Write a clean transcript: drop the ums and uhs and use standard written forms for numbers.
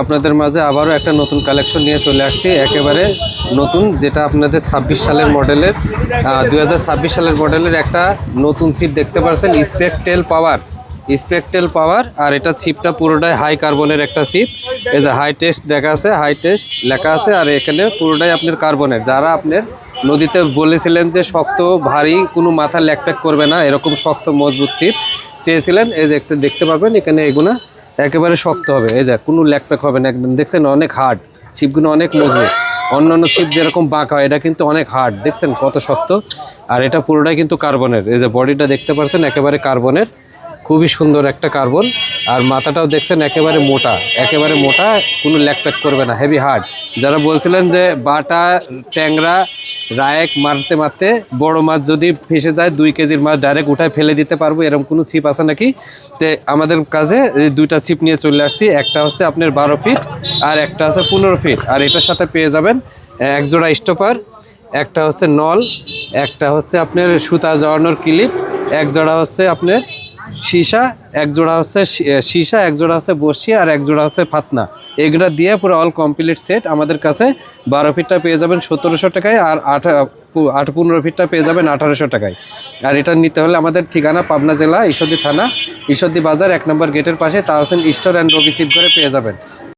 আপনাদের মাঝে আবারও একটা নতুন কালেকশন নিয়ে চলে আসছি, একেবারে নতুন, যেটা আপনাদের 26 সালের মডেলের 2026 সালের মডেলের একটা নতুন চিপ দেখতে পাচ্ছেন, স্পেকটেল পাওয়ার। আর এটা চিপটা পুরোটাই হাই কার্বনের একটা চিপ। এই যে হাই টেস্ট লেখা আছে, হাই টেস্ট লেখা আছে, আর এখানে পুরোটাই আপনার কার্বনের। যারা আপনার নদীতে বলেছিলেন যে শক্ত ভারী কোনো মাথা ল্যাকপ্যাক করবে না, এরকম শক্ত মজবুত চিপ চেয়েছিলেন, এই যে একটা দেখতে পাবেন এখানে, এগুলা একেবারে শক্ত হবে। এই যে কোনো ল্যাকপ্যাক হবে না একদম, দেখছেন অনেক হার্ড চিপগুলো, অনেক মজবুত। অন্যান্য চিপ যেরকম বাঁকা হয়, এটা কিন্তু অনেক হার্ড, দেখছেন কত শক্ত। আর এটা পুরোটাই কিন্তু কার্বনের। এই যে বডিটা দেখতে পাচ্ছেন একেবারে কার্বনের, খুবই সুন্দর একটা কার্বন। আর মাথাটাও দেখছেন একেবারে মোটা, কোনো ল্যাকপ্যাক করবে না, হেভি হার্ড। যারা বলছিলেন যে বাটা ট্যাংরা রায়েক মারতে বড় মাছ যদি ফেসে যায় 2 কেজির মাছ ডাইরেক্ট উঠায় ফেলে দিতে পারবো, এরকম কোনো ছিপ আছে নাকি? তো আমাদের কাছে এই 2টা ছিপ নিয়ে চলে আসছি। একটা হচ্ছে আপনার 12 ফিট আর একটা আছে 15 ফিট। আর এটার সাথে পেয়ে যাবেন এক জোড়া স্টপার, একটা হচ্ছে নল, একটা হচ্ছে আপনার সুতা জড়ানোর ক্লিপ, এক জোড়া হচ্ছে আপনার সীসা, এক জোড়া হচ্ছে এক জোড়া হচ্ছে বসি, আর এক জোড়া হচ্ছে ফাতনা। এগুলো দিয়ে পুরো অল কমপ্লিট সেট আমাদের কাছে। 12 ফিটটা পেয়ে যাবেন 1700 টাকায়, আর 15 ফিটটা পেয়ে যাবেন 1800 টাকায়। আর এটা নিতে হলে আমাদের ঠিকানা পাবনা জেলা ঈশ্বরদী থানা, ঈশ্বরদী বাজার 1 নম্বর গেটের পাশে তাহসেন স্টোর অ্যান্ড রবি শিবঘরে পেয়ে যাবেন।